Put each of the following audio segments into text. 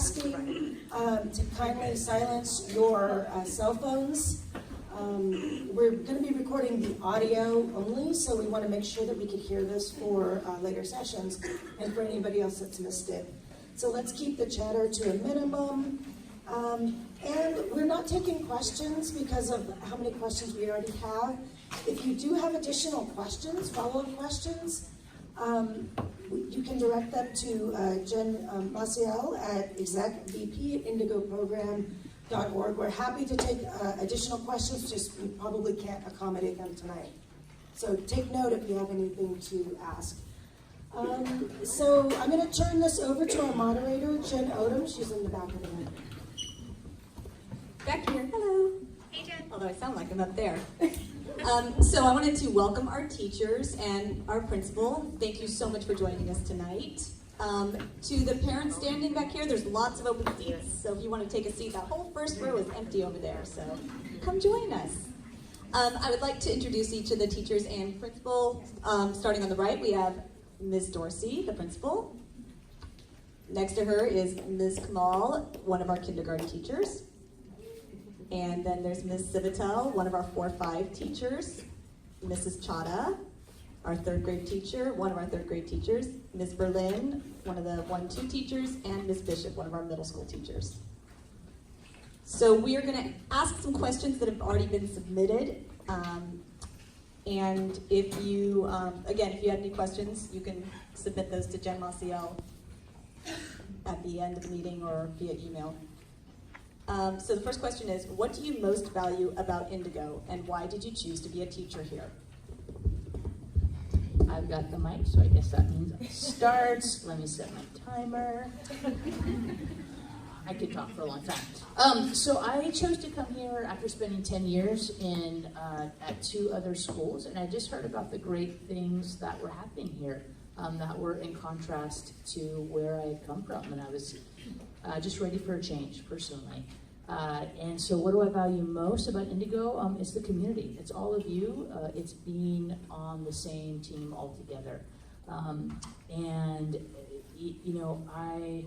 asking to kindly silence your cell phones. We're going to be recording the audio only, so we want to make sure that we can hear this for later sessions and for anybody else that's missed it. So let's keep the chatter to a minimum. And we're not taking questions because of how many questions we already have. If you do have additional questions, follow-up questions, you can direct them to Jen Maciel at execvp@indigoprogram.org. We're happy to take additional questions, just we probably can't accommodate them tonight. So take note if you have anything to ask. So I'm going to turn this over to our moderator, Jen Odom. She's in the back of the room. Back here, hello. Hey, Jen. Although I sound like I'm up there. So I wanted to welcome our teachers and our principal. Thank you so much for joining us tonight. To the parents standing back here, there's lots of open seats. So if you want to take a seat, that whole first row is empty over there. So come join us. I would like to introduce each of the teachers and principal. Starting on the right, we have Ms. Dorsey, the principal. Next to her is Ms. Kamal, one of our kindergarten teachers. And then there's Ms. Civitel, one of our 4-5 teachers. Mrs. Chada, our third grade teacher, one of our third grade teachers. Ms. Berlin, one of the 1-2 teachers, and Ms. Bishop, one of our middle school teachers. So we are going to ask some questions that have already been submitted. And if you, again, if you have any questions, you can submit those to Jen Maciel at the end of the meeting or via email. So the first question is, what do you most value about Indigo, and why did you choose to be a teacher here? I've got the mic, so I guess that means it starts. Let me set my timer. I could talk for a long time. So I chose to come here after spending 10 years at 2 other schools, and I just heard about the great things that were happening here that were in contrast to where I had come from, and I was just ready for a change personally. And so what do I value most about Indigo? It's the community. It's all of you. It's being on the same team all together. And you know, I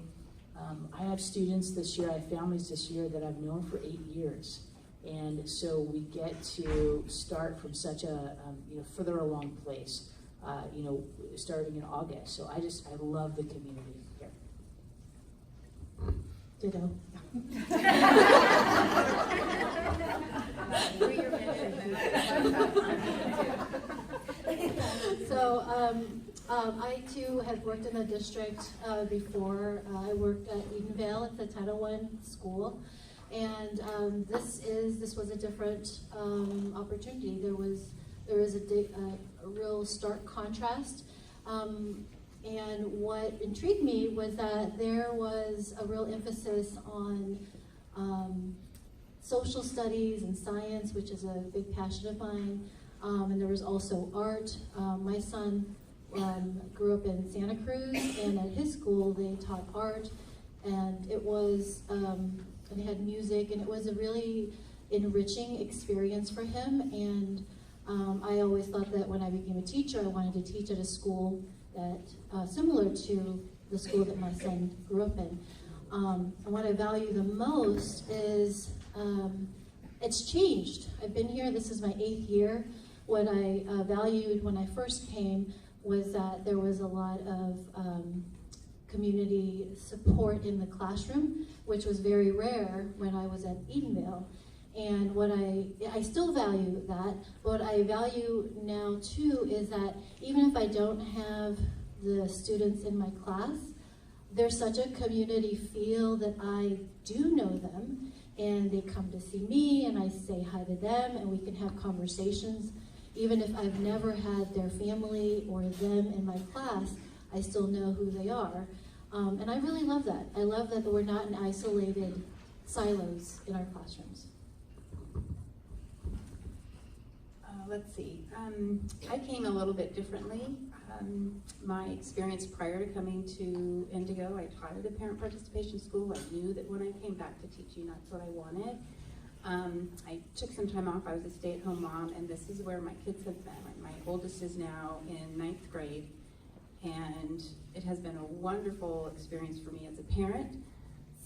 have students this year, I have families this year that I've known for 8 years. And so we get to start from such a further along place, starting in August. So I love the community here. Ditto. So I too have worked in the district before. I worked at Edenvale at the Title I school, and this was a different opportunity. There was a real stark contrast. And what intrigued me was that there was a real emphasis on social studies and science, which is a big passion of mine. And there was also art. My son grew up in Santa Cruz, and at his school they taught art, and it was, and they had music, and it was a really enriching experience for him. And I always thought that when I became a teacher, I wanted to teach at a school that similar to the school that my son grew up in. And what I value the most is it's changed. I've been here, this is my 8th year. What I valued when I first came was that there was a lot of community support in the classroom, which was very rare when I was at Edenvale. And what I still value that, but what I value now too is that even if I don't have the students in my class, there's such a community feel that I do know them, and they come to see me and I say hi to them, and we can have conversations. Even if I've never had their family or them in my class, I still know who they are. And I really love that. I love that we're not in isolated silos in our classrooms. Let's see. I came a little bit differently. My experience prior to coming to Indigo, I taught at a parent participation school. I knew that when I came back to teaching, that's what I wanted. I took some time off. I was a stay-at-home mom, and this is where my kids have been. My oldest is now in 9th grade, and it has been a wonderful experience for me as a parent.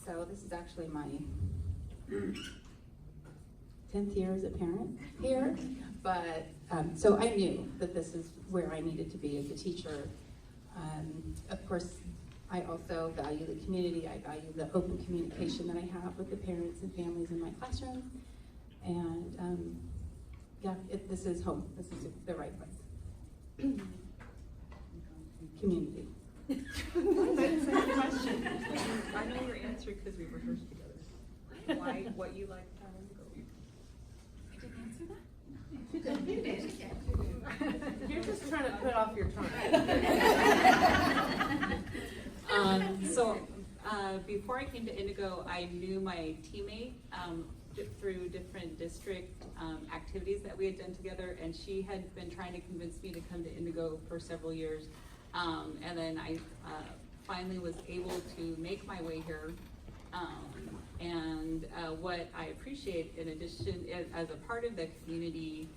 so this is actually my 10th year as a parent here, but so I knew that this is where I needed to be as a teacher. Of course, I also value the community. I value the open communication that I have with the parents and families in my classroom. And yeah, this is home. This is the right place. Community. That's a good question. I know your answer because we rehearsed together. Why, what you like about Indigo? I didn't answer that? You're just trying to put off your time. Before I came to Indigo, I knew my teammate through different district activities that we had done together, and she had been trying to convince me to come to Indigo for several years. And then I finally was able to make my way here. What I appreciate, in addition, as a part of the community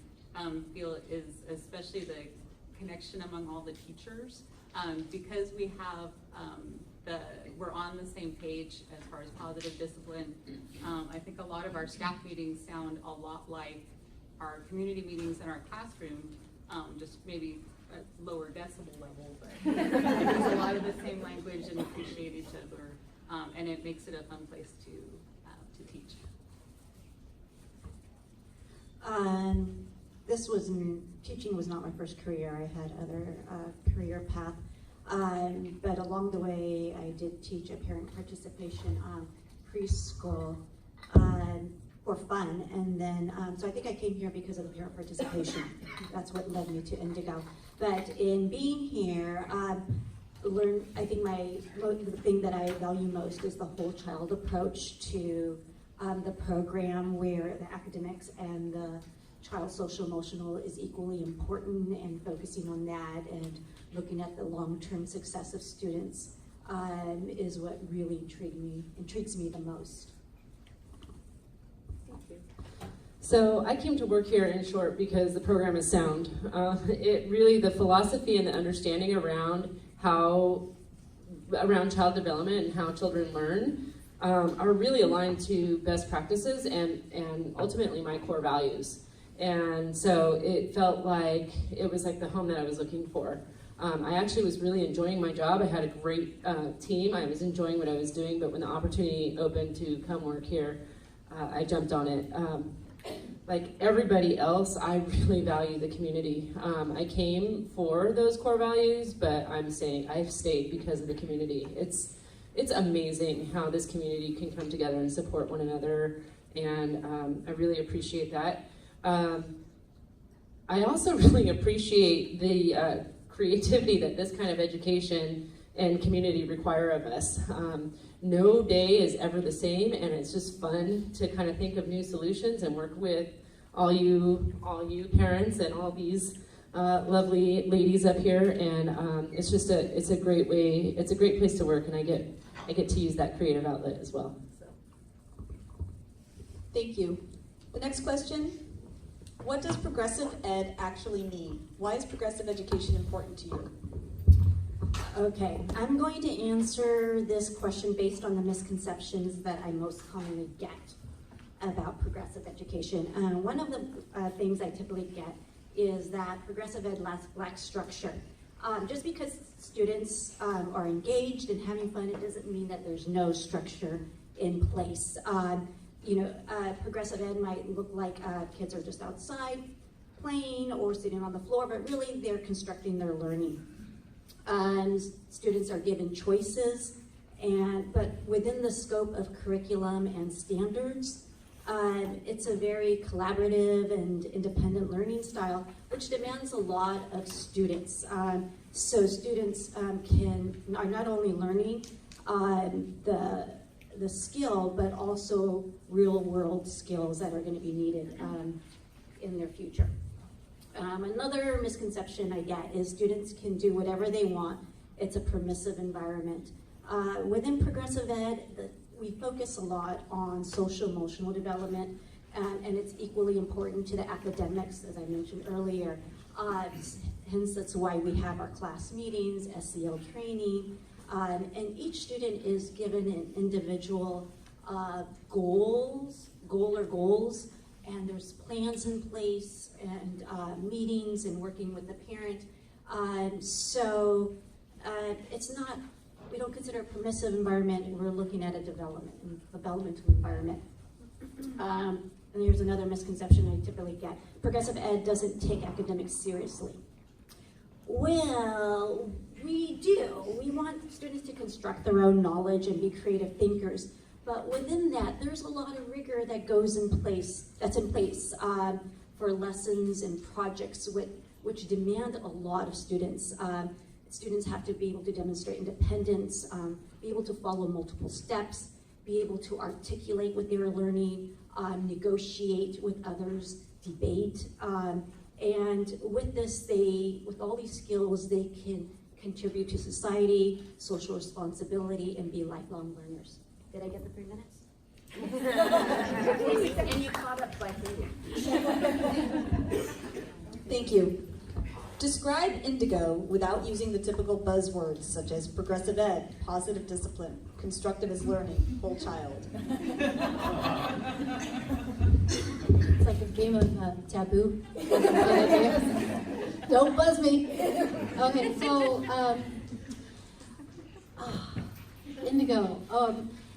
feel, is especially the connection among all the teachers, because we have we're on the same page as far as positive discipline. I think a lot of our staff meetings sound a lot like our community meetings in our classroom, just maybe at lower decibel level, but it's a lot of the same language and appreciate each other, and it makes it a fun place to teach. Teaching was not my first career. I had other career path, but along the way, I did teach a parent participation preschool for fun, and then so I think I came here because of the parent participation. That's what led me to Indigo. But in being here, I think the thing that I value most is the whole child approach to the program, where the academics and the child social emotional is equally important, and focusing on that and looking at the long-term success of students is what really intrigues me the most. Thank you. So I came to work here, in short, because the program is sound. The philosophy and the understanding around child development and how children learn are really aligned to best practices and ultimately my core values. And so it felt like it was like the home that I was looking for. I actually was really enjoying my job. I had a great team. I was enjoying what I was doing, but when the opportunity opened to come work here, I jumped on it. Like everybody else, I really value the community. I came for those core values, but I've stayed because of the community. It's amazing how this community can come together and support one another, and I really appreciate that. I also really appreciate the creativity that this kind of education and community require of us. No day is ever the same, and it's just fun to kind of think of new solutions and work with all you parents and all these lovely ladies up here. And it's a great place to work, and I get to use that creative outlet as well. So. Thank you. The next question, what does progressive ed actually mean? Why is progressive education important to you? Okay, I'm going to answer this question based on the misconceptions that I most commonly get about progressive education. One of the things I typically get is that progressive ed lacks structure. Just because students are engaged and having fun, it doesn't mean that there's no structure in place. Progressive ed might look like kids are just outside playing or sitting on the floor, but really they're constructing their learning. Students are given choices, but within the scope of curriculum and standards, it's a very collaborative and independent learning style, which demands a lot of students. So students are not only learning the skill, but also real-world skills that are going to be needed in their future. Another misconception I get is students can do whatever they want. It's a permissive environment. Within progressive ed, we focus a lot on social-emotional development, and it's equally important to the academics, as I mentioned earlier. Hence, that's why we have our class meetings, SEL training, And each student is given an individual goals, and there's plans in place and meetings and working with the parent. It's not, we don't consider a permissive environment, and we're looking at a developmental environment. And here's another misconception I typically get. Progressive ed doesn't take academics seriously. Well, we do. We want students to construct their own knowledge and be creative thinkers. But within that, there's a lot of rigor that goes in place, for lessons and projects which demand a lot of students. Students have to be able to demonstrate independence, be able to follow multiple steps, be able to articulate what they're learning, negotiate with others, debate. And with this, with all these skills, they can contribute to society, social responsibility, and be lifelong learners. Did I get the 3 minutes? And you caught up by 3. Thank you. Describe Indigo without using the typical buzzwords such as progressive ed, positive discipline, constructivist learning, whole child. It's like a game of taboo. Don't buzz me. Okay, so Indigo.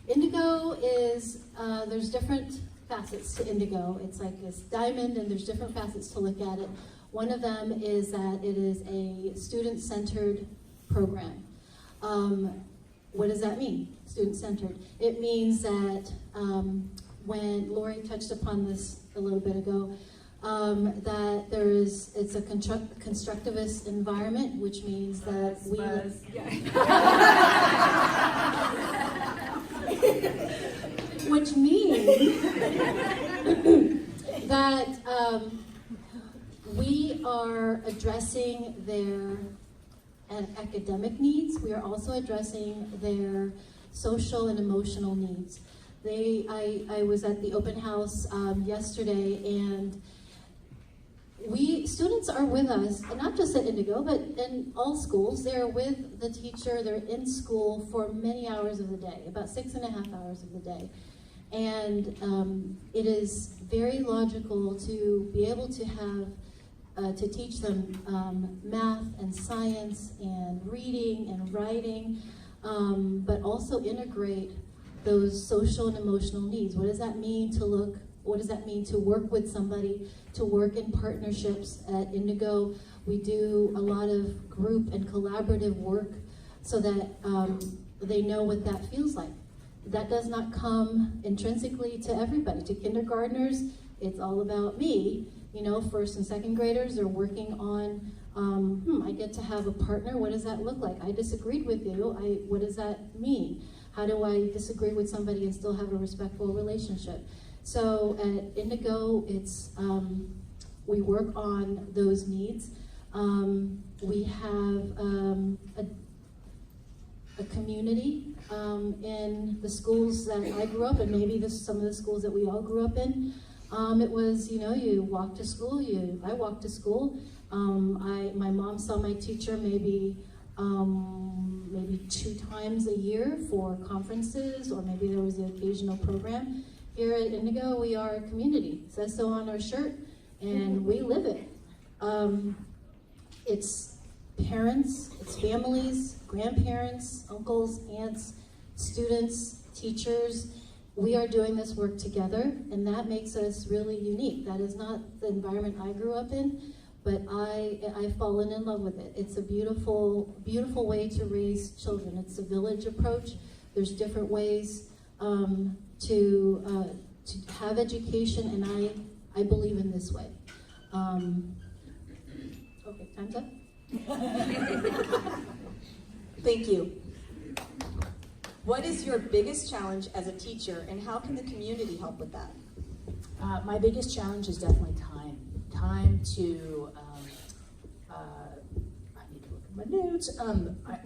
Indigo is, there's different facets to Indigo. It's like this diamond, and there's different facets to look at it. One of them is that it is a student-centered program. What does that mean, student-centered? It means that when Lori touched upon this a little bit ago, that it's a constructivist environment, which means that which means that we are addressing their academic needs. We are also addressing their social and emotional needs. I was at the open house yesterday, and students are with us, and not just at Indigo, but in all schools. They're with the teacher, they're in school for many hours of the day, about 6.5 hours of the day. And it is very logical to be able to have, to teach them math and science and reading and writing, but also integrate those social and emotional needs. What does that mean what does that mean to work with somebody, to work in partnerships? At Indigo, we do a lot of group and collaborative work so that they know what that feels like. That does not come intrinsically to everybody. To kindergartners, it's all about me. You know, first and second graders are working on, I get to have a partner. What does that look like? I disagreed with you. What does that mean? How do I disagree with somebody and still have a respectful relationship? So at Indigo, it's we work on those needs. We have a community in the schools that I grew up in, maybe some of the schools that we all grew up in. It was, you walk to school, I walked to school. My mom saw my teacher maybe 2 times a year for conferences, or maybe there was an occasional program. Here at Indigo, we are a community. It says so on our shirt, and we live it. It's parents, it's families, grandparents, uncles, aunts, students, teachers. We are doing this work together, and that makes us really unique. That is not the environment I grew up in, but I've fallen in love with it. It's a beautiful, beautiful way to raise children. It's a village approach. There's different ways to have education, and I believe in this way. Okay, time's up. Thank you. What is your biggest challenge as a teacher, and how can the community help with that? My biggest challenge is definitely time. Time to, I need to look at my notes.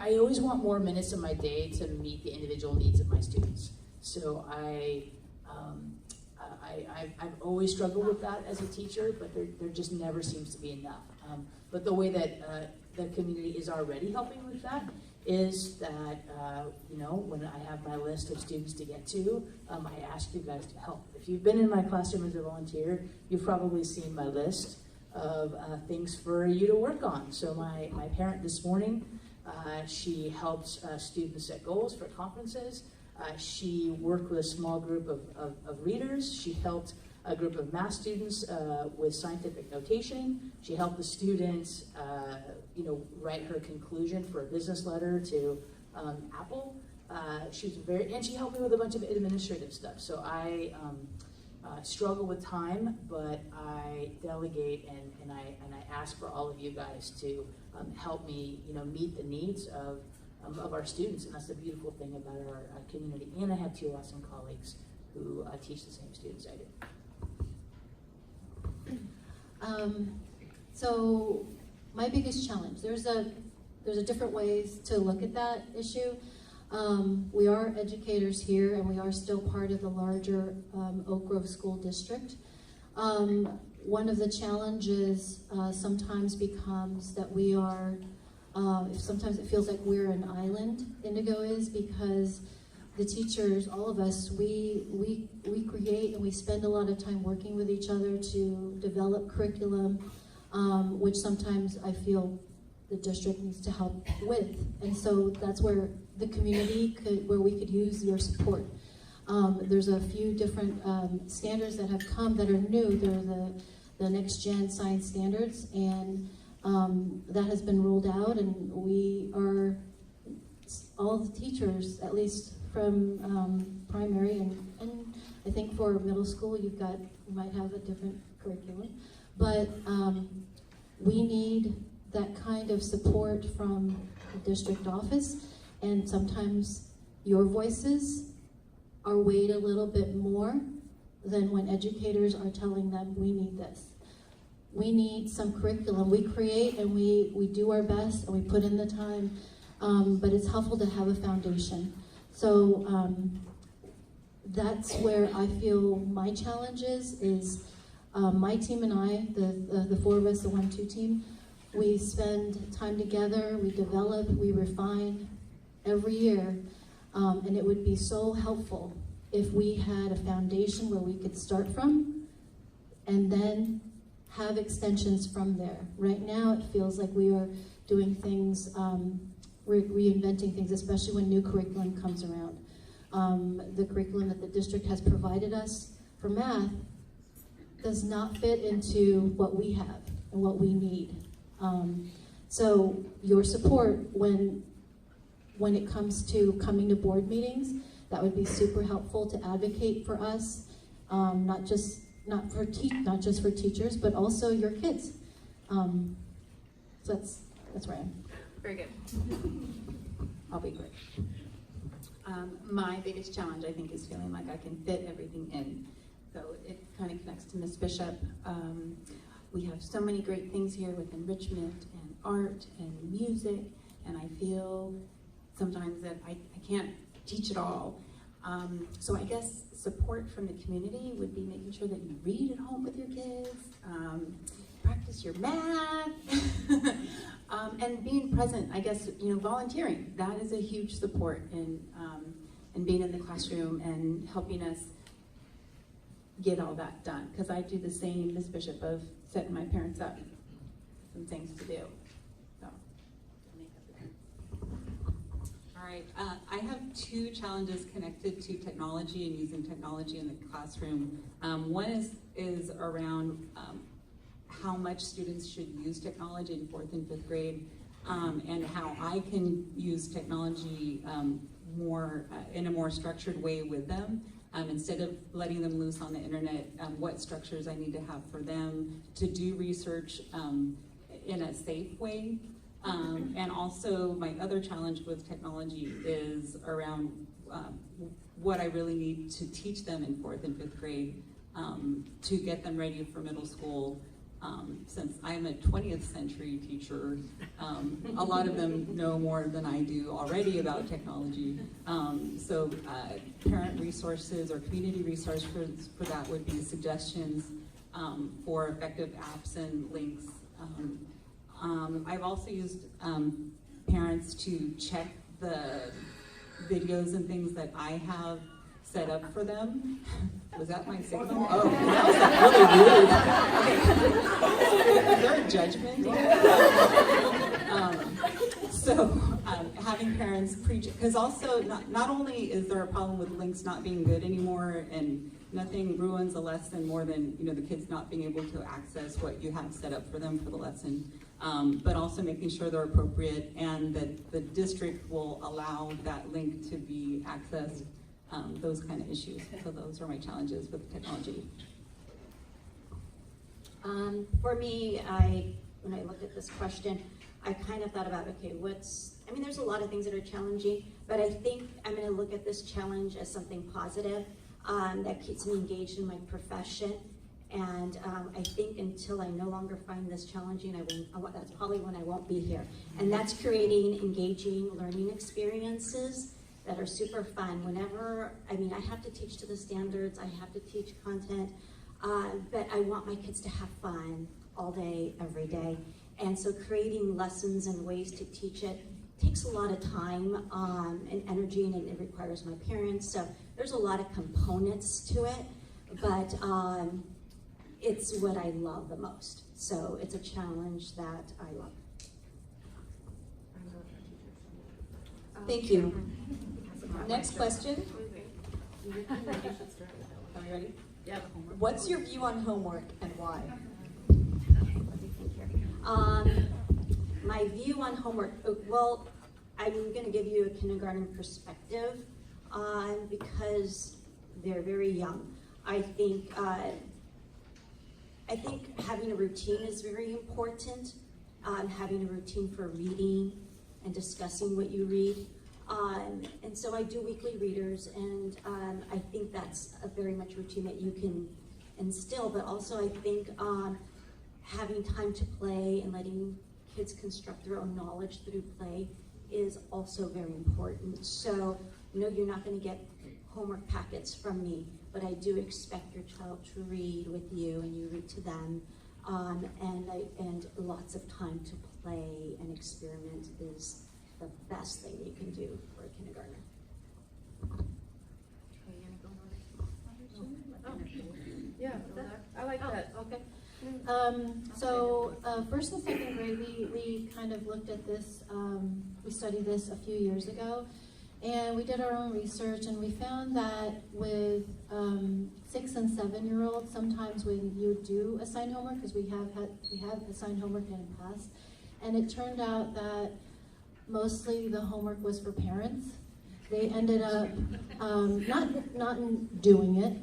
I always want more minutes of my day to meet the individual needs of my students. So I've always struggled with that as a teacher, but there just never seems to be enough. But the way that the community is already helping with that is that, when I have my list of students to get to, I ask you guys to help. If you've been in my classroom as a volunteer, you've probably seen my list of things for you to work on. So my parent this morning, she helped students set goals for conferences. She worked with a small group of readers. She helped a group of math students with scientific notation. She helped the students, write her conclusion for a business letter to Apple. She helped me with a bunch of administrative stuff. So I struggle with time, but I delegate and I ask for all of you guys to help me, meet the needs of our students, and that's the beautiful thing about our community. And I have 2 awesome colleagues who teach the same students I do. So my biggest challenge, there's a different ways to look at that issue. We are educators here, and we are still part of the larger Oak Grove School District. One of the challenges sometimes becomes that we are, sometimes it feels like we're an island, Indigo is, because the teachers, all of us, we create and we spend a lot of time working with each other to develop curriculum, which sometimes I feel the district needs to help with. And so that's where the community where we could use your support. There's a few different standards that have come that are new. They're the next gen science standards, and that has been rolled out, and we are, all the teachers, at least from primary and I think for middle school you might have a different curriculum, but we need that kind of support from the district office, and sometimes your voices are weighed a little bit more than when educators are telling them we need this. We need some curriculum. We create and we do our best and we put in the time, but it's helpful to have a foundation. So that's where I feel my challenge is my team and I, the 4 of us, the 1-2 team, we spend time together, we develop, we refine every year, and it would be so helpful if we had a foundation where we could start from and then have extensions from there. Right now it feels like we are doing things, reinventing things, especially when new curriculum comes around. The curriculum that the district has provided us for math does not fit into what we have and what we need. So your support when it comes to coming to board meetings, that would be super helpful to advocate for us, not just for teachers, but also your kids. So that's where I am. Very good. I'll be quick. My biggest challenge, I think, is feeling like I can fit everything in. So it kind of connects to Ms. Bishop. We have so many great things here with enrichment and art and music, and I feel sometimes that I can't teach it all. So I guess support from the community would be making sure that you read at home with your kids, practice your math, and being present. I guess, volunteering, that is a huge support in being in the classroom and helping us get all that done. Because I do the same, Ms. Bishop, of setting my parents up some things to do. So, All right, I have 2 challenges connected to technology and using technology in the classroom. One is around how much students should use technology in 4th and 5th grade, and how I can use technology more in a more structured way with them. Instead of letting them loose on the internet, what structures I need to have for them to do research in a safe way. And also my other challenge with technology is around what I really need to teach them in 4th and 5th grade to get them ready for middle school. Since I'm a 20th century teacher, a lot of them know more than I do already about technology. So parent resources or community resources for that would be suggestions for effective apps and links. I've also used parents to check the videos and things that I have set up for them. Was that my signal? Oh, that was like really rude. Okay. Is there a judgment? Having parents preach, because also not only is there a problem with links not being good anymore, and nothing ruins a lesson more than the kids not being able to access what you have set up for them for the lesson, but also making sure they're appropriate and that the district will allow that link to be accessed. Those kind of issues. So those are my challenges with technology. For me, when I looked at this question, I kind of thought about, okay, there's a lot of things that are challenging, but I think I'm going to look at this challenge as something positive that keeps me engaged in my profession. And I think until I no longer find this challenging, that's probably when I won't be here. And that's creating engaging learning experiences that are super fun. I have to teach to the standards, I have to teach content, but I want my kids to have fun all day, every day. And so creating lessons and ways to teach it takes a lot of time and energy, and it requires my parents. So there's a lot of components to it, but it's what I love the most. So it's a challenge that I love. Thank you. Next question. Are you ready? Yeah. What's your view on homework and why? My view on homework, well, I'm going to give you a kindergarten perspective because they're very young. I think having a routine is very important. Having a routine for reading and discussing what you read. And so I do weekly readers, and I think that's a very much routine that you can instill, but also I think having time to play and letting kids construct their own knowledge through play is also very important. So, no, you're not going to get homework packets from me, but I do expect your child to read with you and you read to them, and lots of time to play and experiment is the best thing you can do for a kindergartner. Yeah, I like that. Okay. First and second grade, we kind of looked at this, we studied this a few years ago, and we did our own research, and we found that with 6 and 7-year-olds, sometimes when you do assign homework, because we have assigned homework in the past, and it turned out that mostly the homework was for parents. They ended up not doing it,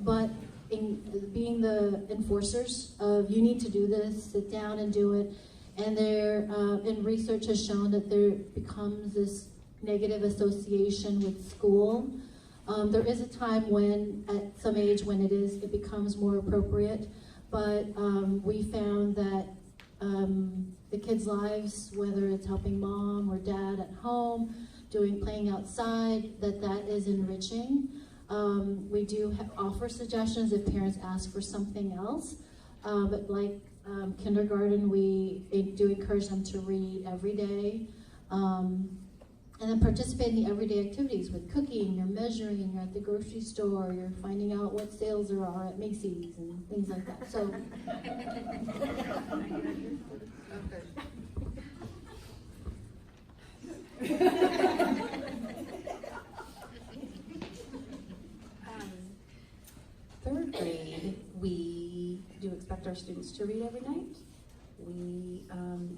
but in being the enforcers of you need to do this, sit down and do it. And and research has shown that there becomes this negative association with school. There is a time when, at some age, when it becomes more appropriate, but we found that the kids' lives, whether it's helping mom or dad at home, playing outside, that is enriching. We do offer suggestions if parents ask for something else, but like kindergarten, we do encourage them to read every day, and then participate in the everyday activities with cooking, you're measuring, you're at the grocery store, you're finding out what sales there are at Macy's and things like that. So. Third grade, we do expect our students to read every night. We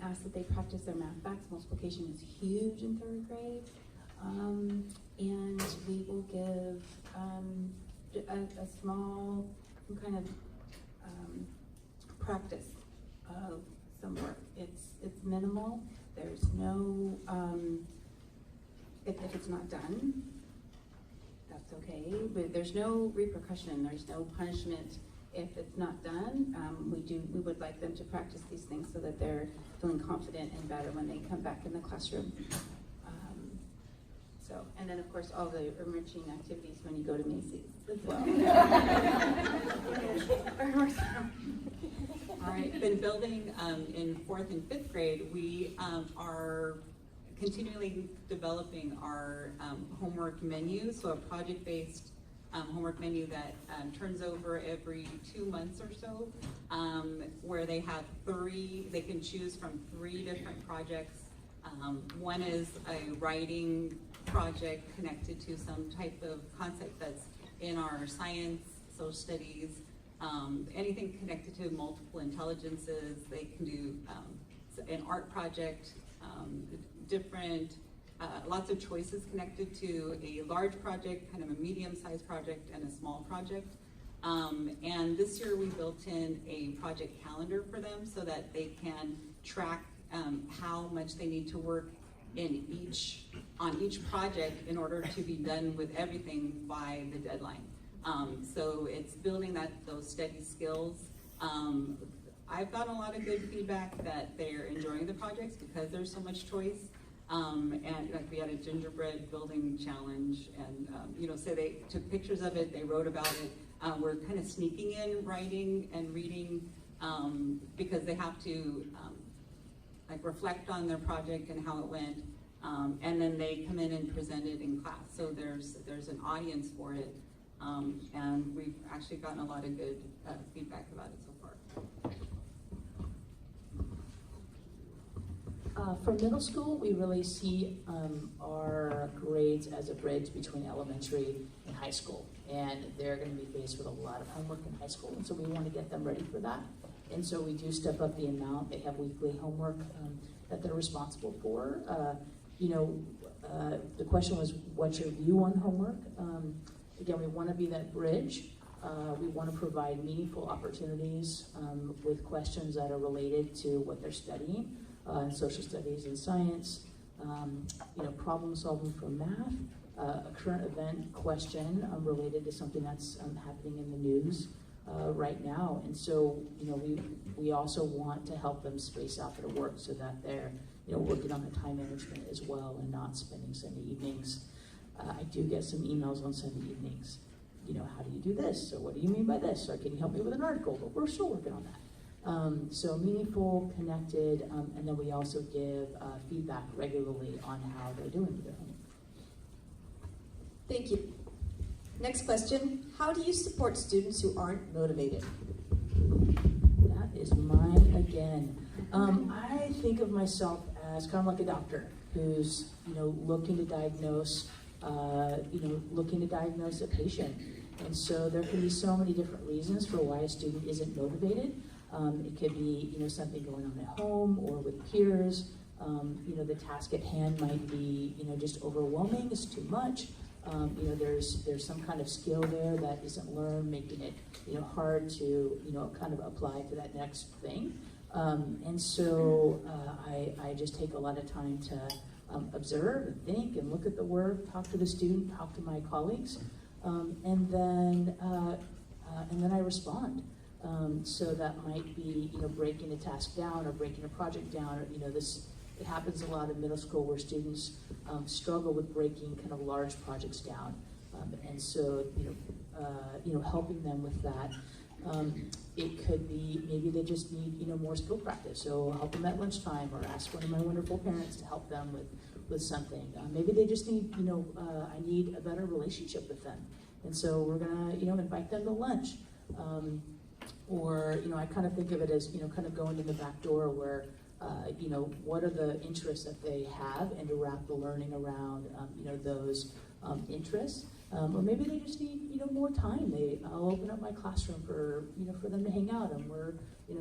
ask that they practice their math facts. Multiplication is huge in third grade. And we will give a small kind of practice of some work. It's minimal. There's no, if it's not done, that's okay, but there's no repercussion, there's no punishment if it's not done. We would like them to practice these things so that they're feeling confident and better when they come back in the classroom. And then of course all the enriching activities when you go to Macy's as well. All right, been building in 4th and 5th grade, we are continually developing our homework menu, so a project-based homework menu that turns over every 2 months or so, where they can choose from 3 different projects. One is a writing project connected to some type of concept that's in our science, social studies, anything connected to multiple intelligences. They can do an art project, lots of choices connected to a large project, kind of a medium-sized project, and a small project. And this year we built in a project calendar for them so that they can track how much they need to work on each project in order to be done with everything by the deadline. So it's building those steady skills. I've gotten a lot of good feedback that they're enjoying the projects because there's so much choice. And like we had a gingerbread building challenge, and so they took pictures of it, they wrote about it. We're kind of sneaking in writing and reading because they have to reflect on their project and how it went, and then they come in and present it in class. So there's an audience for it, and we've actually gotten a lot of good feedback about it so far. For middle school, we really see our grades as a bridge between elementary and high school. And they're going to be faced with a lot of homework in high school, and so we want to get them ready for that. And so we do step up the amount. They have weekly homework that they're responsible for. The question was, what's your view on homework? Again, we want to be that bridge. We want to provide meaningful opportunities with questions that are related to what they're studying. In social studies and science, problem solving for math, a current event question related to something that's happening in the news right now. And so, we also want to help them space out their work so that they're, working on the time management as well and not spending Sunday evenings. I do get some emails on Sunday evenings. How do you do this? Or what do you mean by this? Or can you help me with an article? But we're still working on that. So meaningful, connected, and then we also give feedback regularly on how they're doing with their homework. Thank you. Next question, how do you support students who aren't motivated? That is mine again. I think of myself as kind of like a doctor who's, looking to diagnose a patient. And so there can be so many different reasons for why a student isn't motivated. It could be, something going on at home or with peers. The task at hand might be, just overwhelming. It's too much. There's some kind of skill there that isn't learned, making it, hard to, kind of apply to that next thing. And so I just take a lot of time to observe and think and look at the work, talk to the student, talk to my colleagues, and then I respond. So that might be, breaking a task down or breaking a project down, or, it happens a lot in middle school where students struggle with breaking kind of large projects down. And so, helping them with that. It could be, maybe they just need, more skill practice. So help them at lunchtime or ask one of my wonderful parents to help them with something. Maybe they just need, I need a better relationship with them. And so we're gonna, invite them to lunch. Or, I kind of think of it as, kind of going in the back door where, what are the interests that they have, and to wrap the learning around, those interests. Or maybe they just need, more time. I'll open up my classroom for them to hang out, and we're,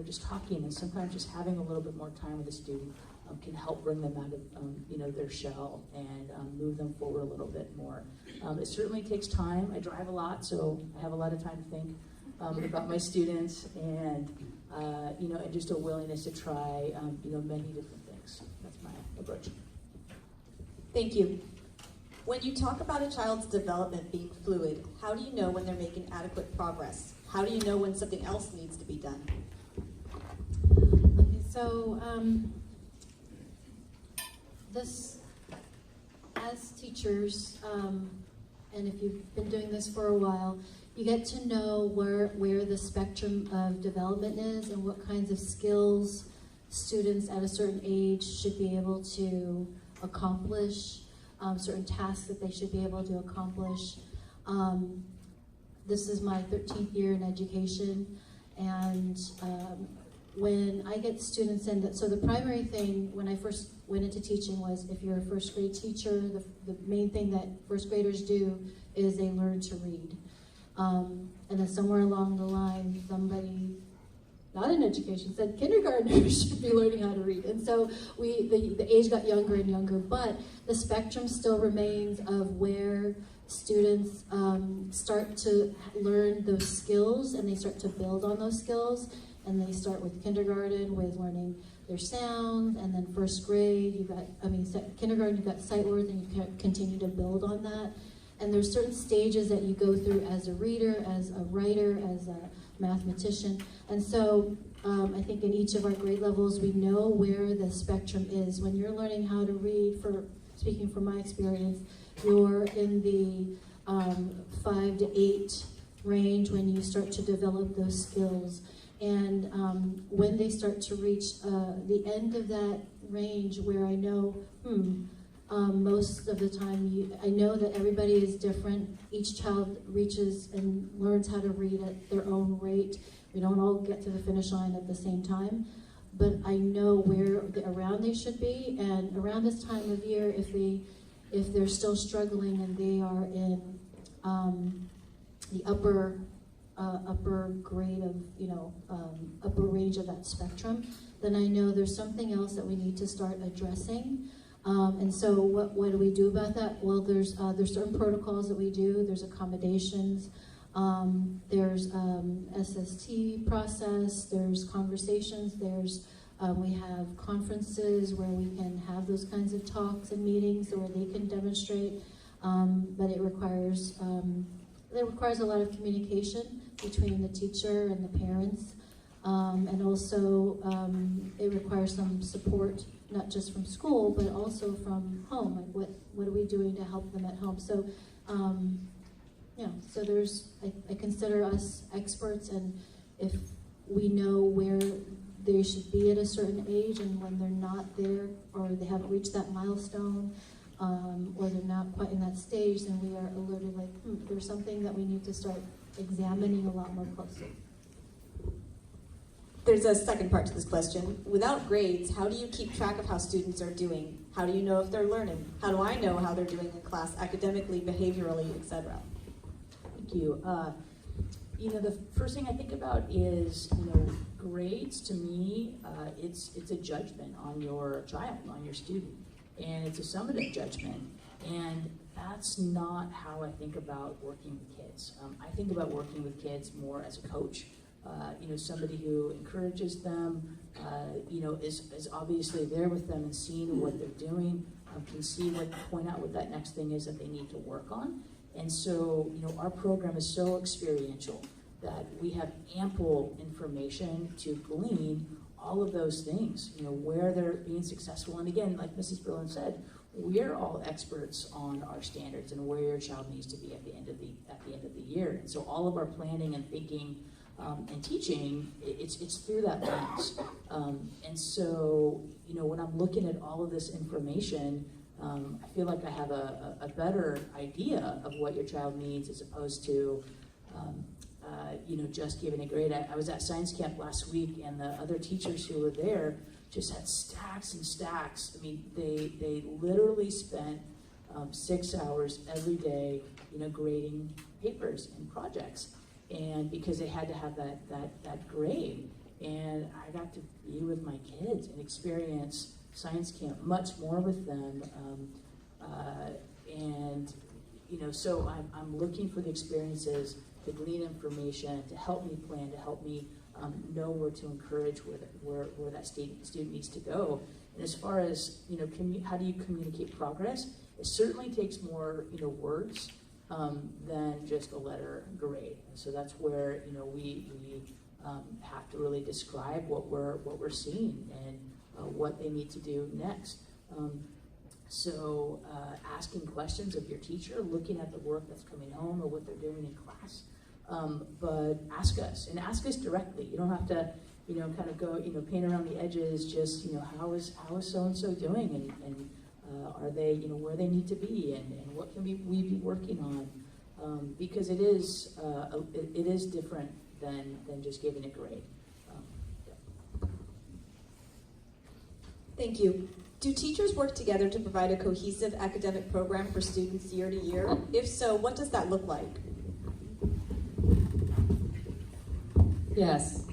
just talking. And sometimes just having a little bit more time with a student can help bring them out of, their shell and move them forward a little bit more. It certainly takes time. I drive a lot, so I have a lot of time to think about my students, and and just a willingness to try, many different things. That's my approach. Thank you. When you talk about a child's development being fluid, how do you know when they're making adequate progress? How do you know when something else needs to be done? Okay, so this, as teachers, and if you've been doing this for a while, you get to know where the spectrum of development is and what kinds of skills students at a certain age should be able to accomplish, certain tasks that they should be able to accomplish. This is my 13th year in education, and when I get students in, so the primary thing when I first went into teaching was, if you're a first grade teacher, the main thing that first graders do is they learn to read. And then somewhere along the line, somebody not in education said kindergartners should be learning how to read. And so the age got younger and younger, but the spectrum still remains of where students start to learn those skills, and they start to build on those skills. And they start with kindergarten with learning their sounds, and then first grade, kindergarten, you've got sight words, and you continue to build on that. And there's certain stages that you go through as a reader, as a writer, as a mathematician. And so I think in each of our grade levels, we know where the spectrum is. When you're learning how to read, speaking from my experience, you're in the 5 to 8 range when you start to develop those skills. And when they start to reach the end of that range, where I know, most of the time, I know that everybody is different. Each child reaches and learns how to read at their own rate. We don't all get to the finish line at the same time, but I know where around they should be. And around this time of year, if they're still struggling and they are in the upper grade of, upper range of that spectrum, then I know there's something else that we need to start addressing. And so what do we do about that? Well, there's certain protocols that we do. There's accommodations. There's SST process. There's conversations. We have conferences where we can have those kinds of talks and meetings where they can demonstrate. But it requires a lot of communication between the teacher and the parents. And also it requires some support, not just from school, but also from home. Like what are we doing to help them at home? So, so I consider us experts, and if we know where they should be at a certain age, and when they're not there, or they haven't reached that milestone, or they're not quite in that stage, then we are alerted, like, there's something that we need to start examining a lot more closely. There's a second part to this question. Without grades, how do you keep track of how students are doing? How do you know if they're learning? How do I know how they're doing in class, academically, behaviorally, etc.? Thank you. The first thing I think about is, grades. To me, it's a judgment on your child, on your student, and it's a summative judgment. And that's not how I think about working with kids. I think about working with kids more as a coach. Somebody who encourages them, is obviously there with them and seeing what they're doing, can see point out what that next thing is that they need to work on. And so, our program is so experiential that we have ample information to glean all of those things, where they're being successful. And again, like Mrs. Berlin said, we're all experts on our standards and where your child needs to be at the end of the year. And so all of our planning and thinking and teaching, it's through that lens. And so, when I'm looking at all of this information, I feel like I have a better idea of what your child needs, as opposed to, just giving a grade. I was at science camp last week, and the other teachers who were there just had stacks and stacks. I mean, they literally spent 6 hours every day, grading papers and projects. And because they had to have that grade. And I got to be with my kids and experience science camp much more with them. So I'm looking for the experiences to glean information, to help me plan, to help me know where to encourage where that student needs to go. And as far as, how do you communicate progress? It certainly takes more, words than just a letter grade. And so that's where, we have to really describe what we're seeing and what they need to do next. So asking questions of your teacher, looking at the work that's coming home or what they're doing in class. But ask us directly. You don't have to, kind of go, paint around the edges, just, how is so-and-so doing? And Are they, where they need to be, and what can we be working on? Because it is different than just giving a grade. Thank you. Do teachers work together to provide a cohesive academic program for students year to year? If so, what does that look like? Yes.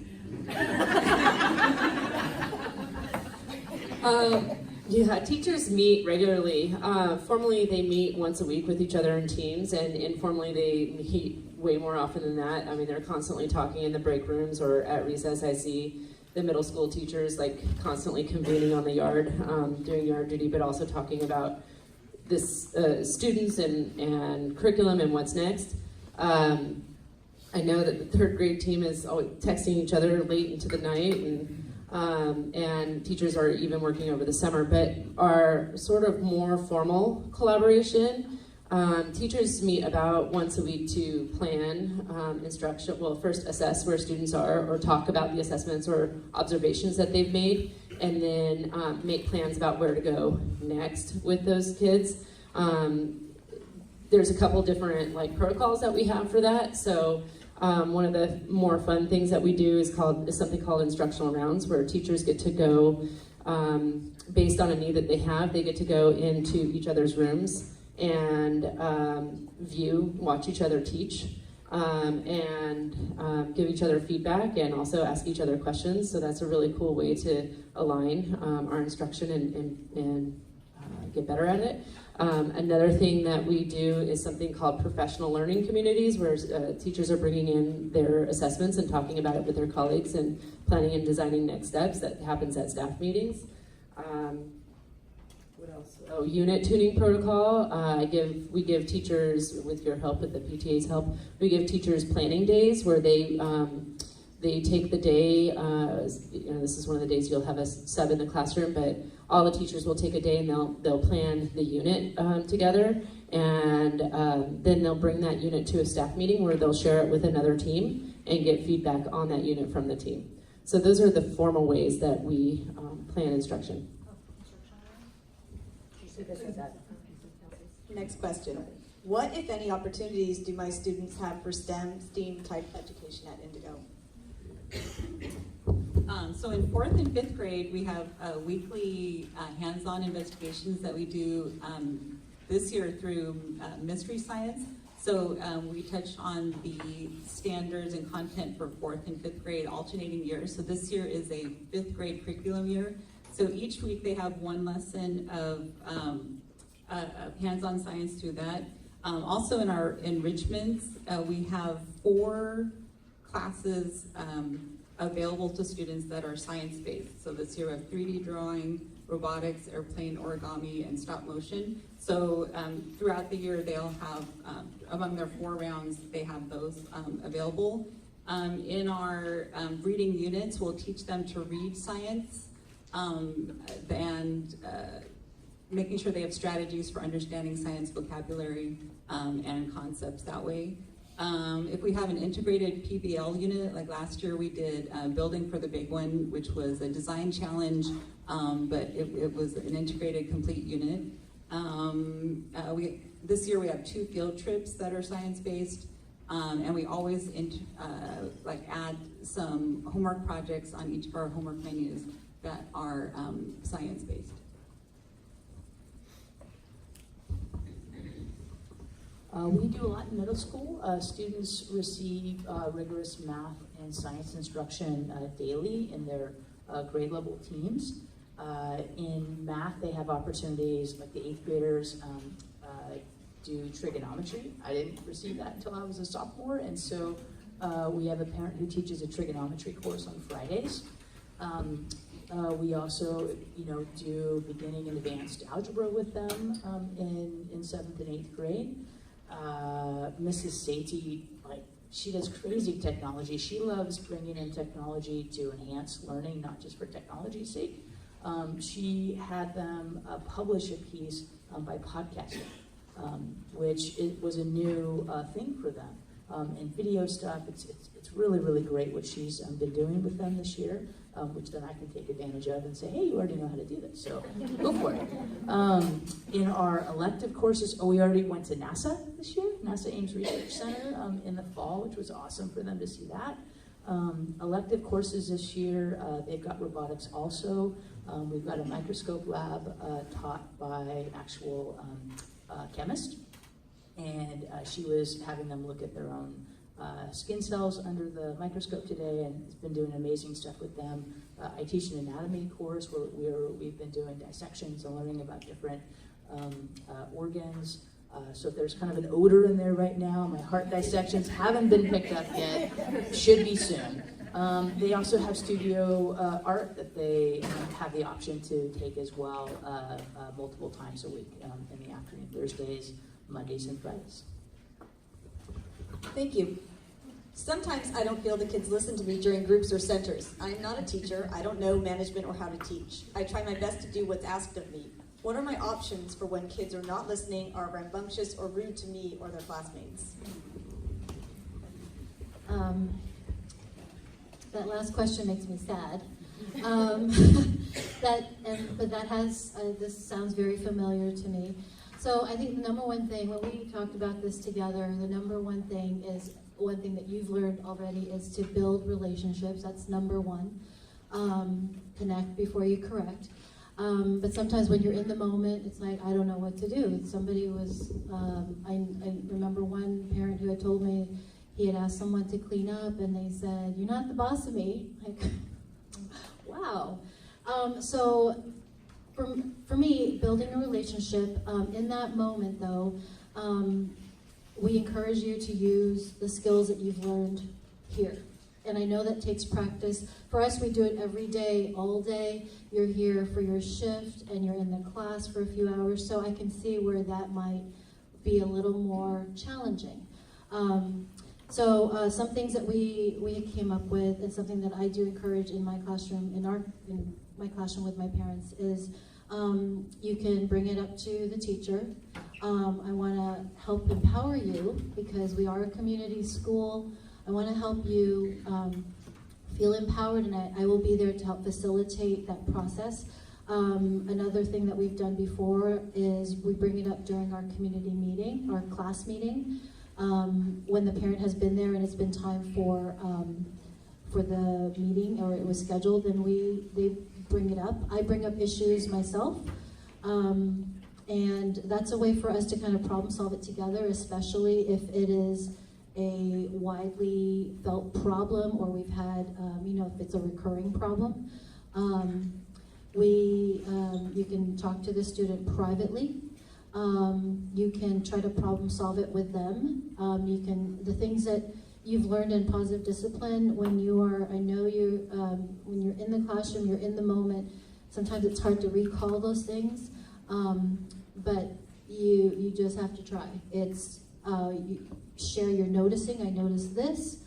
Yeah, teachers meet regularly. Formally, they meet once a week with each other in teams, and informally, they meet way more often than that. I mean, they're constantly talking in the break rooms or at recess. I see the middle school teachers constantly convening on the yard, doing yard duty, but also talking about this students and curriculum and what's next. I know that the third grade team is always texting each other late into the night, and teachers are even working over the summer. But our sort of more formal collaboration, teachers meet about once a week to plan instruction. Well, first assess where students are, or talk about the assessments or observations that they've made, and then make plans about where to go next with those kids. There's a couple different protocols that we have for that. So one of the more fun things that we do is something called instructional rounds, where teachers get to go based on a need that they have. They get to go into each other's rooms and watch each other teach, and give each other feedback, and also ask each other questions. So that's a really cool way to align our instruction and get better at it. Another thing that we do is something called professional learning communities, where teachers are bringing in their assessments and talking about it with their colleagues and planning and designing next steps. That happens at staff meetings. What else? Oh, unit tuning protocol. We give teachers, with your help, with the PTA's help, we give teachers planning days where they take the day. This is one of the days you'll have a sub in the classroom, but all the teachers will take a day and they'll plan the unit together, and then they'll bring that unit to a staff meeting where they'll share it with another team and get feedback on that unit from the team. So those are the formal ways that we plan instruction. Next question. What, if any, opportunities do my students have for STEAM type education at Indigo? So in 4th and 5th grade, we have weekly hands-on investigations that we do this year through mystery science. So we touch on the standards and content for 4th and 5th grade alternating years. So this year is a 5th grade curriculum year. So each week they have one lesson of hands-on science through that. Also in our enrichments, we have 4 classes available to students that are science-based. So this year we have 3D drawing, robotics, airplane, origami, and stop motion. So throughout the year they'll have, among their 4 rounds, they have those available. In our reading units, we'll teach them to read science, and making sure they have strategies for understanding science vocabulary and concepts that way. If we have an integrated PBL unit, like last year we did Building for the Big One, which was a design challenge, but it was an integrated complete unit. This year we have 2 field trips that are science-based, and we always add some homework projects on each of our homework menus that are science-based. We do a lot in middle school. Students receive rigorous math and science instruction daily in their grade level teams. In math, they have opportunities, like the 8th graders do trigonometry. I didn't receive that until I was a sophomore, and so we have a parent who teaches a trigonometry course on Fridays. We also, do beginning and advanced algebra with them in 7th and 8th grade. Mrs. Satie, she does crazy technology. She loves bringing in technology to enhance learning, not just for technology's sake. She had them publish a piece by podcasting, which was a new thing for them. and video stuff. It's really, really great what she's been doing with them this year, which then I can take advantage of and say, hey, you already know how to do this, so go for it. In our elective courses, we already went to NASA this year, NASA Ames Research Center in the fall, which was awesome for them to see that. Elective courses this year, they've got robotics also. We've got a microscope lab taught by actual chemist, and she was having them look at their own skin cells under the microscope today, and has been doing amazing stuff with them. I teach an anatomy course where we've been doing dissections and learning about different organs. So if there's kind of an odor in there right now, my heart dissections haven't been picked up yet, should be soon. They also have studio art that they have the option to take as well multiple times a week in the afternoon, Thursdays, Mondays, and Fridays. Thank you. Sometimes I don't feel the kids listen to me during groups or centers. I'm not a teacher. I don't know management or how to teach. I try my best to do what's asked of me. What are my options for when kids are not listening, are rambunctious or rude to me or their classmates? That last question makes me sad. But that has, this sounds very familiar to me. So I think the number one thing, when we talked about this together, the number one thing is, one thing that you've learned already is to build relationships. That's number one. Connect before you correct. But sometimes when you're in the moment, it's like, I don't know what to do. Somebody was, I remember one parent who had told me he had asked someone to clean up, and they said, you're not the boss of me. Like, wow. So for me, building a relationship, in that moment though, we encourage you to use the skills that you've learned here. And I know that takes practice. For us, we do it every day, all day. You're here for your shift, and you're in the class for a few hours, so I can see where that might be a little more challenging. So some things that we came up with, and something that I do encourage in my classroom, in my classroom with my parents, is you can bring it up to the teacher. I want to help empower you, because we are a community school. I want to help you feel empowered, and I will be there to help facilitate that process. Another thing that we've done before is we bring it up during our community meeting, our class meeting. When the parent has been there and it's been time for the meeting, or it was scheduled, then they bring it up. I bring up issues myself, and that's a way for us to kind of problem solve it together, especially if it is a widely felt problem, or we've had, if it's a recurring problem. You can talk to the student privately. You can try to problem solve it with them. The things that you've learned in positive discipline, when you're in the classroom, you're in the moment. Sometimes it's hard to recall those things, but you just have to try. You share your noticing. I noticed this.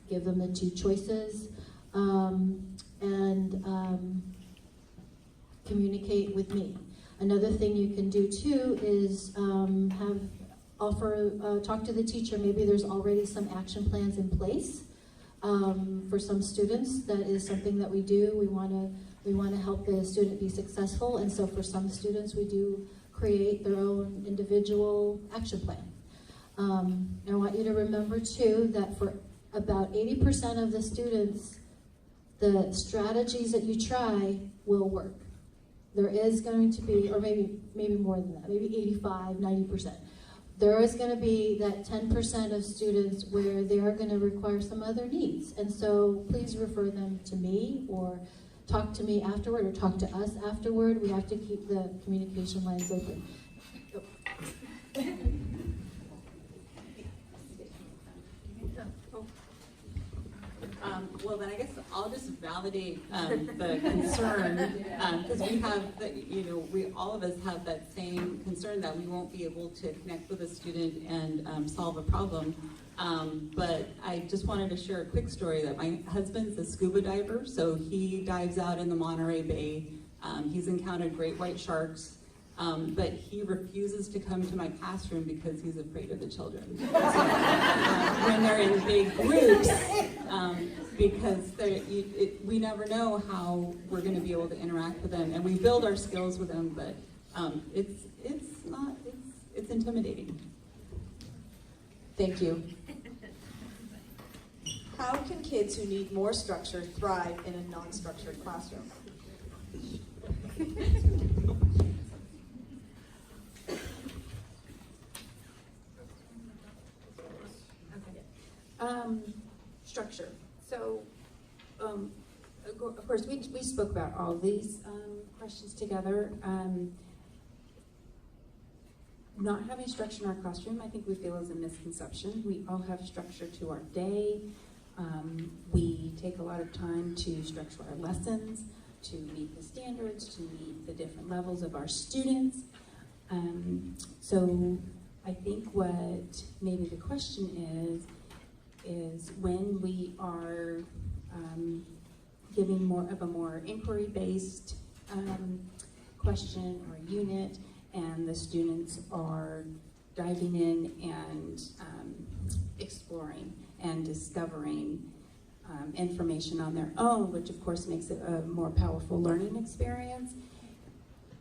Give them the two choices, and communicate with me. Another thing you can do too is talk to the teacher. Maybe there's already some action plans in place for some students. That is something that we do. We want to help the student be successful, and so for some students we do create their own individual action plan. I want you to remember too that for about 80% of the students, the strategies that you try will work. There is going to be, or maybe more than that, maybe 85, 90%. There is going to be that 10% of students where they are going to require some other needs. And so please refer them to me, or talk to me afterward, or talk to us afterward. We have to keep the communication lines open. Well, then I guess I'll just validate the concern, because we all of us have that same concern that we won't be able to connect with a student and solve a problem. But I just wanted to share a quick story that my husband's a scuba diver, so he dives out in the Monterey Bay. He's encountered great white sharks. but he refuses to come to my classroom because he's afraid of the children. When they're in big groups, because we never know how we're going to be able to interact with them, and we build our skills with them, but it's intimidating. Thank you. How can kids who need more structure thrive in a non-structured classroom? Structure. So, of course, we spoke about all these questions together. Not having structure in our classroom, I think we feel is a misconception. We all have structure to our day. We take a lot of time to structure our lessons, to meet the standards, to meet the different levels of our students. So I think what maybe the question is when we are giving more of a more inquiry-based question or unit, and the students are diving in and exploring and discovering information on their own, which of course makes it a more powerful learning experience.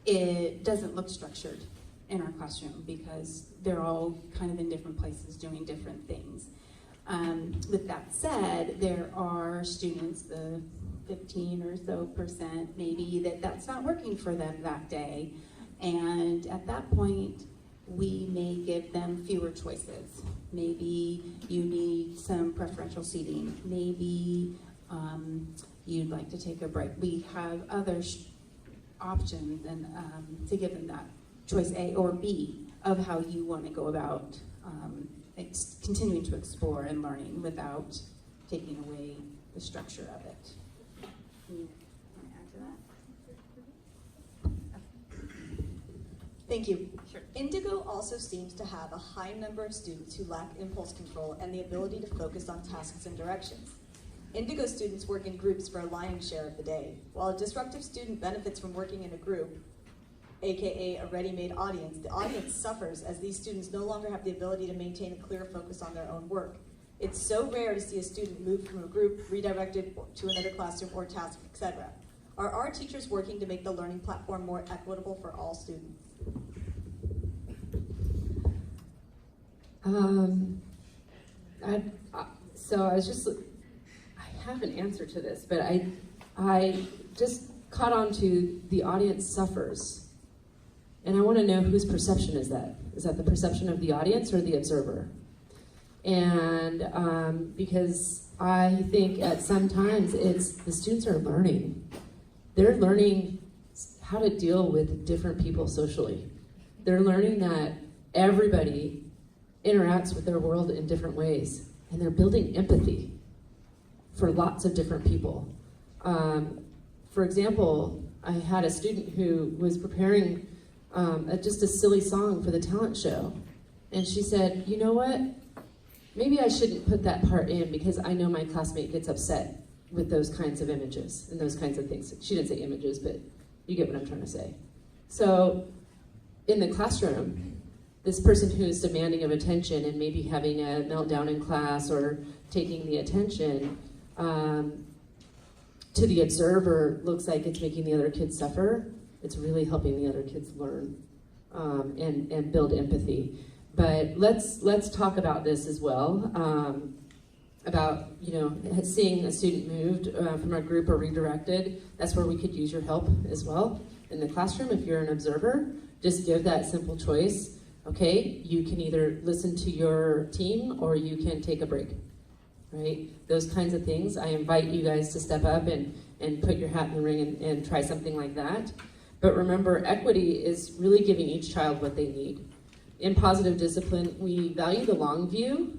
It doesn't look structured in our classroom because they're all kind of in different places doing different things. With that said, there are students, the 15 or so percent maybe, that's not working for them that day. And at that point, we may give them fewer choices. Maybe you need some preferential seating. Maybe you'd like to take a break. We have other options and to give them that choice A or B of how you want to go about continuing to explore and learning without taking away the structure of it. Can you want to add to that? Thank you. Sure. Indigo also seems to have a high number of students who lack impulse control and the ability to focus on tasks and directions. Indigo students work in groups for a lion's share of the day. While a disruptive student benefits from working in a group, aka a ready-made audience, the audience suffers as these students no longer have the ability to maintain a clear focus on their own work. It's so rare to see a student move from a group, redirected to another classroom or task, etc. Are our teachers working to make the learning platform more equitable for all students? I have an answer to this, but I just caught on to the audience suffers. And I want to know whose perception is that? Is that the perception of the audience or the observer? And because I think at some times it's the students are learning. They're learning how to deal with different people socially. They're learning that everybody interacts with their world in different ways, and they're building empathy for lots of different people. For example, I had a student who was preparing just a silly song for the talent show, and she said, you know what, maybe I shouldn't put that part in because I know my classmate gets upset with those kinds of images and those kinds of things. She didn't say images, but you get what I'm trying to say. So in the classroom, this person who is demanding of attention and maybe having a meltdown in class or taking the attention, to the observer looks like it's making the other kids suffer. It's really helping the other kids learn and build empathy. But let's talk about this as well, about seeing a student moved from a group or redirected. That's where we could use your help as well in the classroom. If you're an observer, just give that simple choice. Okay, you can either listen to your team or you can take a break, right? Those kinds of things. I invite you guys to step up and put your hat in the ring and try something like that. But remember, equity is really giving each child what they need. In positive discipline, we value the long view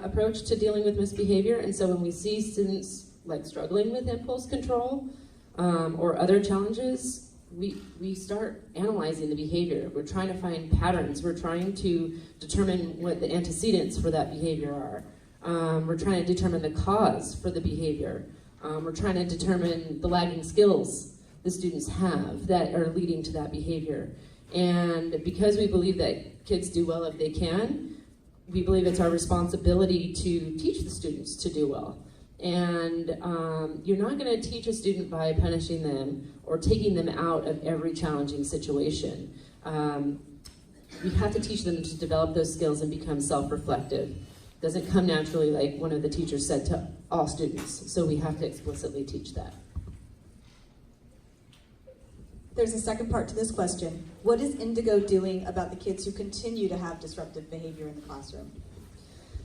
approach to dealing with misbehavior, and so when we see students like struggling with impulse control or other challenges, we start analyzing the behavior. We're trying to find patterns. We're trying to determine what the antecedents for that behavior are. We're trying to determine the cause for the behavior. We're trying to determine the lagging skills the students have that are leading to that behavior. And because we believe that kids do well if they can, we believe it's our responsibility to teach the students to do well. And you're not going to teach a student by punishing them or taking them out of every challenging situation. We have to teach them to develop those skills and become self-reflective. It doesn't come naturally, like one of the teachers said, to all students. So we have to explicitly teach that. There's a second part to this question. What is Indigo doing about the kids who continue to have disruptive behavior in the classroom?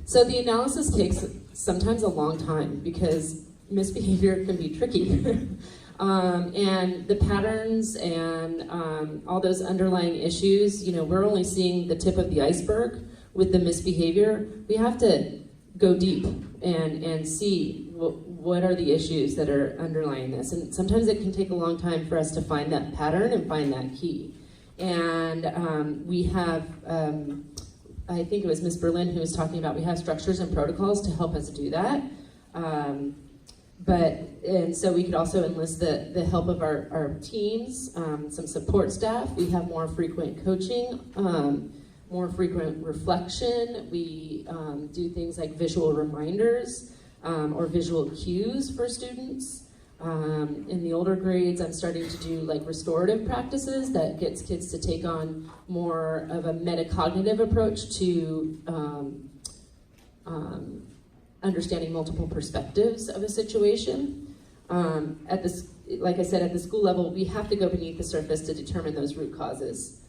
So the analysis takes sometimes a long time because misbehavior can be tricky. And the patterns and all those underlying issues, you know, we're only seeing the tip of the iceberg with the misbehavior. We have to go deep and see what are the issues that are underlying this. And sometimes it can take a long time for us to find that pattern and find that key. And we have, I think it was Ms. Berlin who was talking about, we have structures and protocols to help us do that. And so we could also enlist the help of our teams, some support staff. We have more frequent coaching, more frequent reflection. We do things like visual reminders or visual cues for students. In the older grades, I'm starting to do like restorative practices that gets kids to take on more of a metacognitive approach to understanding multiple perspectives of a situation. Like I said, at the school level, we have to go beneath the surface to determine those root causes.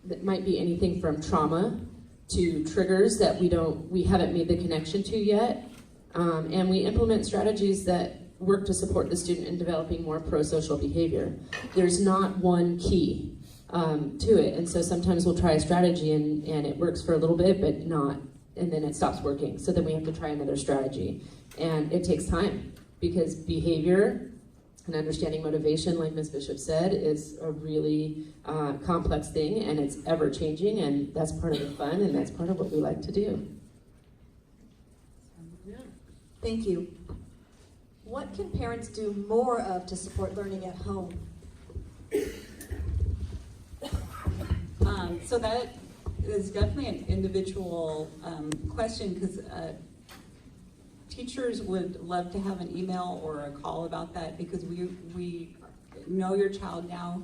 That might be anything from trauma to triggers that we haven't made the connection to yet. And we implement strategies that work to support the student in developing more pro-social behavior. There's not one key to it. And so sometimes we'll try a strategy and it works for a little bit, but not, and then it stops working. So then we have to try another strategy. And it takes time because behavior and understanding motivation, like Ms. Bishop said, is a really complex thing, and it's ever changing, and that's part of the fun, and that's part of what we like to do. Thank you. What can parents do more of to support learning at home? So that is definitely an individual question, because teachers would love to have an email or a call about that, because we know your child now.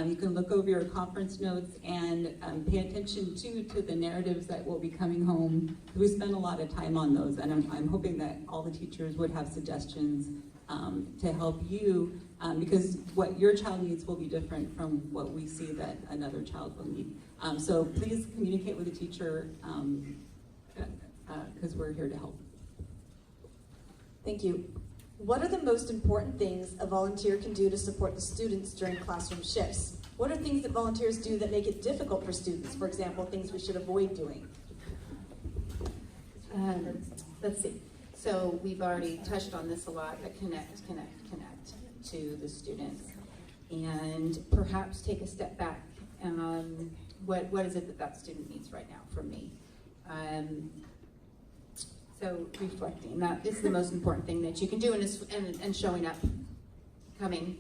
You can look over your conference notes and pay attention to the narratives that will be coming home. We spend a lot of time on those, and I'm hoping that all the teachers would have suggestions to help you, because what your child needs will be different from what we see that another child will need. So please communicate with the teacher, because we're here to help. Thank you. What are the most important things a volunteer can do to support the students during classroom shifts? What are things that volunteers do that make it difficult for students? For example, things we should avoid doing. Let's see. So we've already touched on this a lot, but connect to the students. And perhaps take a step back. What is it that student needs right now from me? So reflecting, that is the most important thing that you can do, and showing up, coming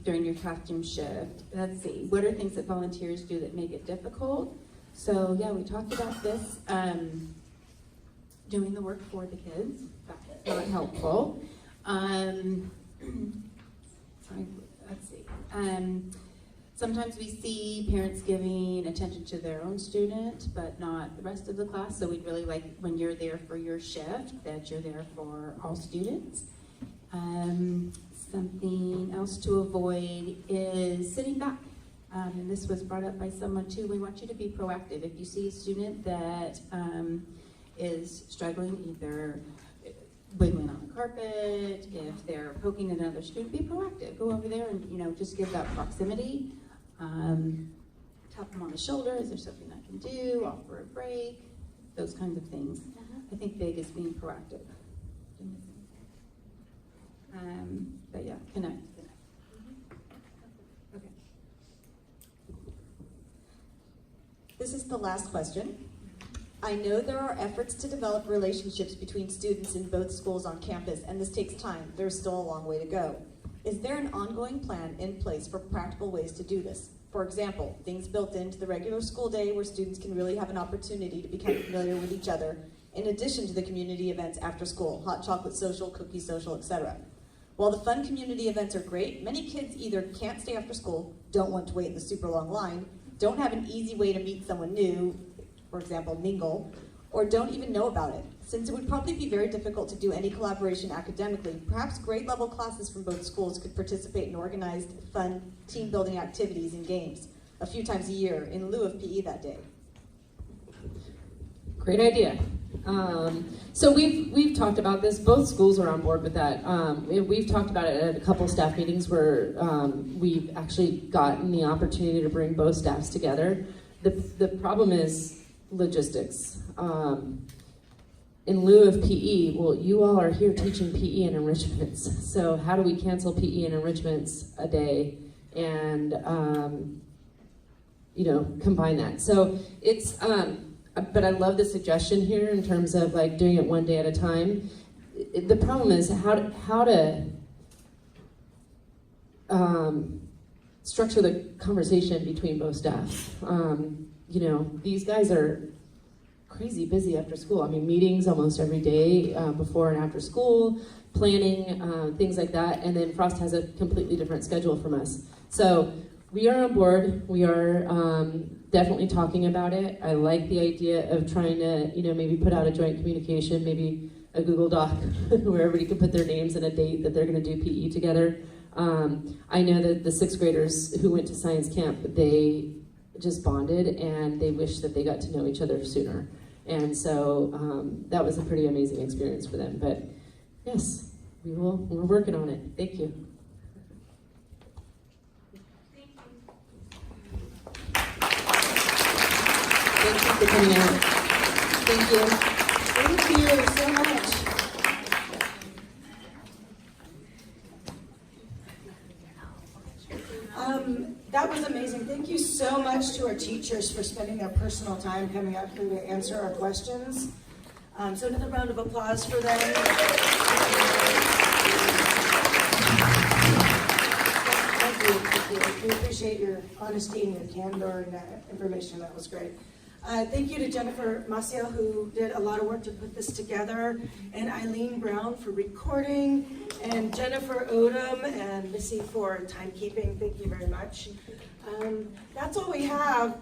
during your classroom shift. Let's see, what are things that volunteers do that make it difficult? So yeah, we talked about this, doing the work for the kids, that's not helpful. Sorry, let's see. Sometimes we see parents giving attention to their own student, but not the rest of the class. So we'd really like, when you're there for your shift, that you're there for all students. Something else to avoid is sitting back. And this was brought up by someone too. We want you to be proactive. If you see a student that is struggling, either wiggling on the carpet, if they're poking another student, be proactive. Go over there and just give that proximity. Tap them on the shoulder. Is there something I can do? Offer a break. Those kinds of things. I think big is being proactive. But yeah, connect. Okay. This is the last question. I know there are efforts to develop relationships between students in both schools on campus, and this takes time. There's still a long way to go. Is there an ongoing plan in place for practical ways to do this? For example, things built into the regular school day where students can really have an opportunity to become familiar with each other, in addition to the community events after school, hot chocolate social, cookie social, etc. While the fun community events are great, many kids either can't stay after school, don't want to wait in the super long line, don't have an easy way to meet someone new, for example, mingle, or don't even know about it. Since it would probably be very difficult to do any collaboration academically, perhaps grade level classes from both schools could participate in organized, fun, team building activities and games a few times a year in lieu of PE that day. Great idea. So we've talked about this. Both schools are on board with that. We've talked about it at a couple staff meetings where we've actually gotten the opportunity to bring both staffs together. The problem is logistics. In lieu of PE, well, you all are here teaching PE and enrichments. So how do we cancel PE and enrichments a day and combine that? So it's. But I love the suggestion here in terms of like doing it one day at a time. The problem is how to structure the conversation between both staffs. These guys are crazy busy after school. I mean, meetings almost every day before and after school, planning, things like that. And then Frost has a completely different schedule from us. So we are on board. We are definitely talking about it. I like the idea of trying to, maybe put out a joint communication, maybe a Google Doc where everybody can put their names and a date that they're going to do PE together. I know that the 6th graders who went to science camp, they just bonded and they wish that they got to know each other sooner. And so that was a pretty amazing experience for them. But yes, we're working on it. Thank you. Thank you for coming out. Thank you. Thank you so much. That was amazing. Thank you so much to our teachers for spending their personal time coming out here to answer our questions. So another round of applause for them. Thank you. We appreciate your honesty and your candor and information. That was great. Thank you to Jennifer Maciel, who did a lot of work to put this together, and Eileen Brown for recording, and Jennifer Odom and Missy for timekeeping. Thank you very much. That's all we have.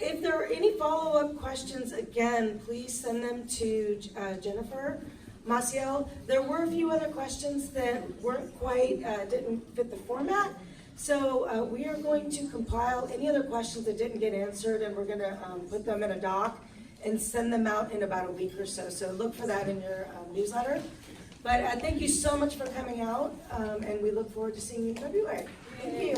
If there are any follow-up questions, again, please send them to Jennifer Maciel. There were a few other questions that weren't quite, didn't fit the format. So we are going to compile any other questions that didn't get answered, and we're going to put them in a doc and send them out in about a week or so. So look for that in your newsletter. But thank you so much for coming out, and we look forward to seeing you in February. Thank you.